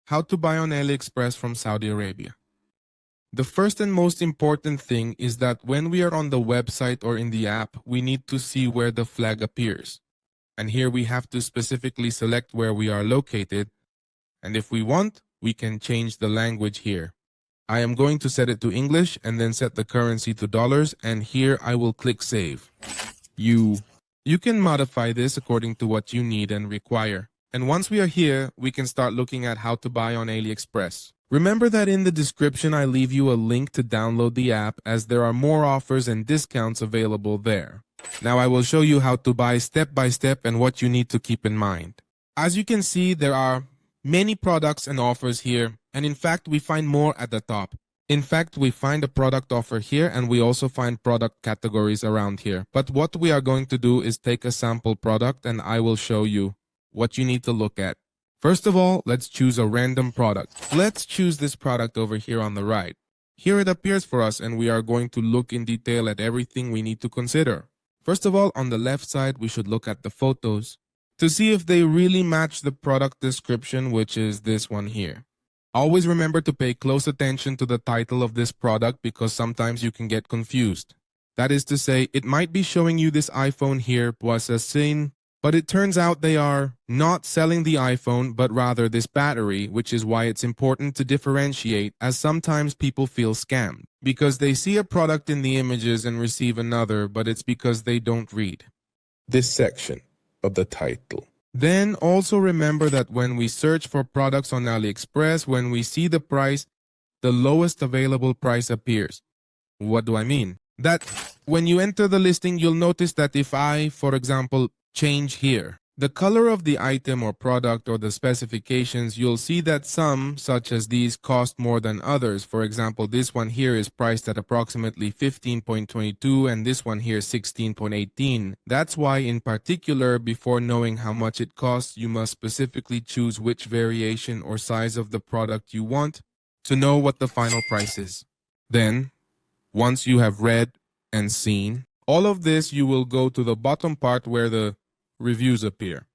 How to buy on AliExpress from Saudi Arabia. The first and most important thing is that when we are on the website or in the app, we need to see where the flag appears. And here we have to specifically select where we are located. And if we want, we can change the language here. I am going to set it to English and then set the currency to dollars, and here I will click Save. You can modify this according to what you need and require. And once we are here, we can start looking at how to buy on AliExpress. Remember that in the description I leave you a link to download the app, as there are more offers and discounts available there. Now I will show you how to buy step by step and what you need to keep in mind. As you can see, there are many products and offers here, and in fact we find more at the top. In fact, we find a product offer here, and we also find product categories around here. But what we are going to do is take a sample product and I will show you what you need to look at. First of all, let's choose a random product. Let's choose this product over here on the right. Here it appears for us, and we are going to look in detail at everything we need to consider. First of all, on the left side, we should look at the photos to see if they really match the product description, which is this one here. Always remember to pay close attention to the title of this product, because sometimes you can get confused. That is to say, it might be showing you this iPhone here was a sin, but it turns out they are not selling the iPhone, but rather this battery, which is why it's important to differentiate, as sometimes people feel scammed because they see a product in the images and receive another, but it's because they don't read this section of the title. Then also remember that when we search for products on AliExpress, when we see the price, the lowest available price appears. What do I mean? That when you enter the listing, you'll notice that if I, for example, change here the color of the item or product or the specifications, you'll see that some, such as these, cost more than others. For example, this one here is priced at approximately 15.22 and this one here 16.18. That's why in particular, before knowing how much it costs, you must specifically choose which variation or size of the product you want to know what the final price is. Then, once you have read and seen all of this, you will go to the bottom part where the reviews appear.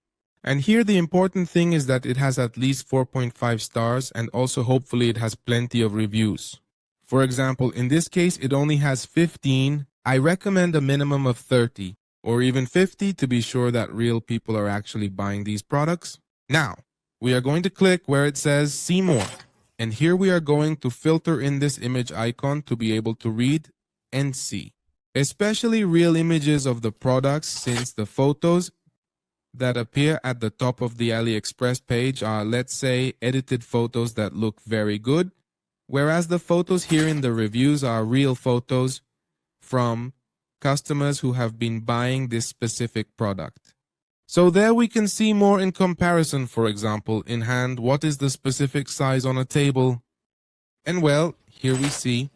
And here the important thing is that it has at least 4.5 stars, and also hopefully it has plenty of reviews. For example, in this case it only has 15. I recommend a minimum of 30 or even 50 to be sure that real people are actually buying these products. Now, we are going to click where it says see more. And here we are going to filter in this image icon to be able to read and see, especially real images of the products, since the photos that appear at the top of the AliExpress page are, let's say, edited photos that look very good, whereas the photos here in the reviews are real photos from customers who have been buying this specific product. So there we can see more in comparison. For example, in hand, what is the specific size on a table? And well, here we see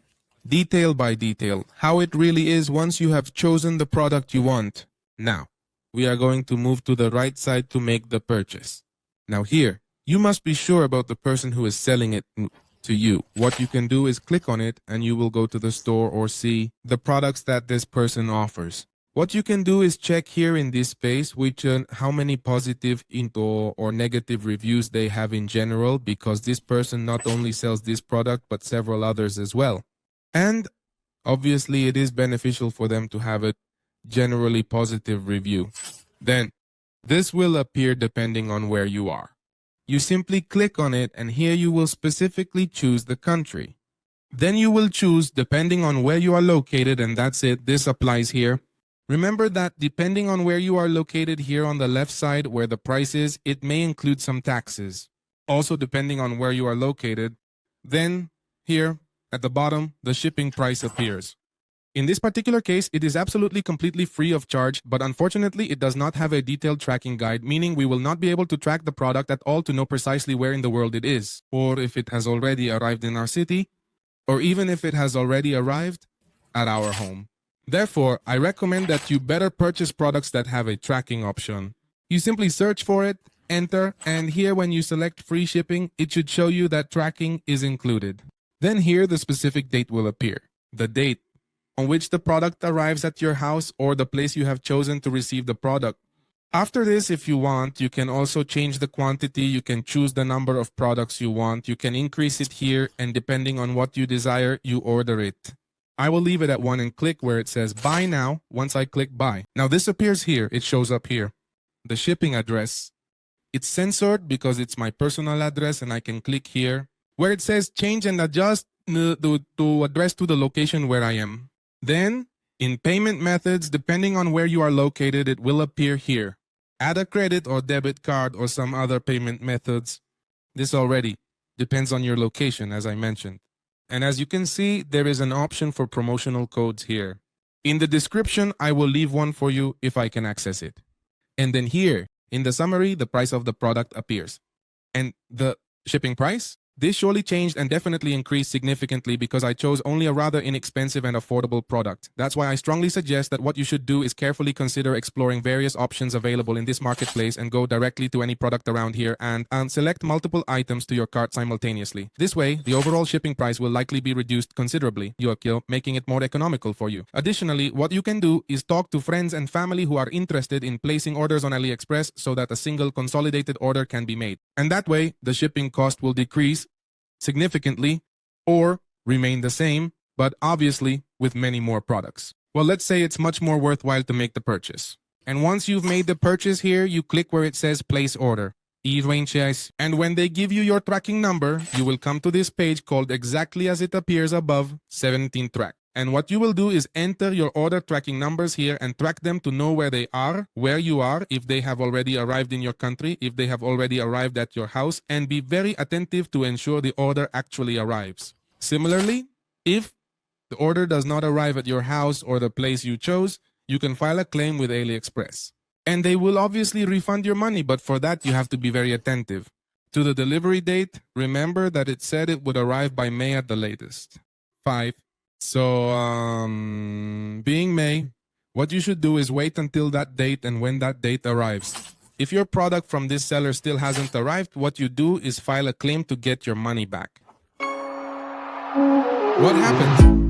detail by detail how it really is once you have chosen the product you want. Now, we are going to move to the right side to make the purchase. Now here, you must be sure about the person who is selling it to you. What you can do is click on it and you will go to the store or see the products that this person offers. What you can do is check here in this space how many positive or negative reviews they have in general, because this person not only sells this product but several others as well. And obviously it is beneficial for them to have a generally positive review. Then this will appear depending on where you are. You simply click on it and here you will specifically choose the country. Then you will choose depending on where you are located, and that's it. This applies here. Remember that depending on where you are located, here on the left side where the price is, it may include some taxes. Also depending on where you are located, then here at the bottom, the shipping price appears. In this particular case, it is absolutely completely free of charge, but unfortunately it does not have a detailed tracking guide, meaning we will not be able to track the product at all to know precisely where in the world it is, or if it has already arrived in our city, or even if it has already arrived at our home. Therefore, I recommend that you better purchase products that have a tracking option. You simply search for it, enter, and here when you select free shipping, it should show you that tracking is included. Then here the specific date will appear. The date on which the product arrives at your house or the place you have chosen to receive the product. After this, if you want, you can also change the quantity. You can choose the number of products you want. You can increase it here, and depending on what you desire, you order it. I will leave it at 1 and click where it says buy now. Once I click buy. Now this appears here. It shows up here. The shipping address. It's censored because it's my personal address, and I can click here where it says change and adjust to address to the location where I am. Then in payment methods, depending on where you are located, it will appear here. Add a credit or debit card or some other payment methods. This already depends on your location, as I mentioned. And as you can see, there is an option for promotional codes here. In the description, I will leave one for you if I can access it. And then here, in the summary, the price of the product appears. And the shipping price? This surely changed and definitely increased significantly because I chose only a rather inexpensive and affordable product. That's why I strongly suggest that what you should do is carefully consider exploring various options available in this marketplace and go directly to any product around here and select multiple items to your cart simultaneously. This way, the overall shipping price will likely be reduced considerably, making it more economical for you. Additionally, what you can do is talk to friends and family who are interested in placing orders on AliExpress so that a single consolidated order can be made. And that way, the shipping cost will decrease significantly or remain the same, but obviously with many more products. Well, let's say it's much more worthwhile to make the purchase. And once you've made the purchase here, you click where it says place order. And when they give you your tracking number, you will come to this page called exactly as it appears above, 17 track. And what you will do is enter your order tracking numbers here and track them to know where they are, where you are, if they have already arrived in your country, if they have already arrived at your house, and be very attentive to ensure the order actually arrives. Similarly, if the order does not arrive at your house or the place you chose, you can file a claim with AliExpress. And they will obviously refund your money, but for that you have to be very attentive. To the delivery date, remember that it said it would arrive by May at the latest. 5. So, being May, what you should do is wait until that date, and when that date arrives. If your product from this seller still hasn't arrived, what you do is file a claim to get your money back. What happened?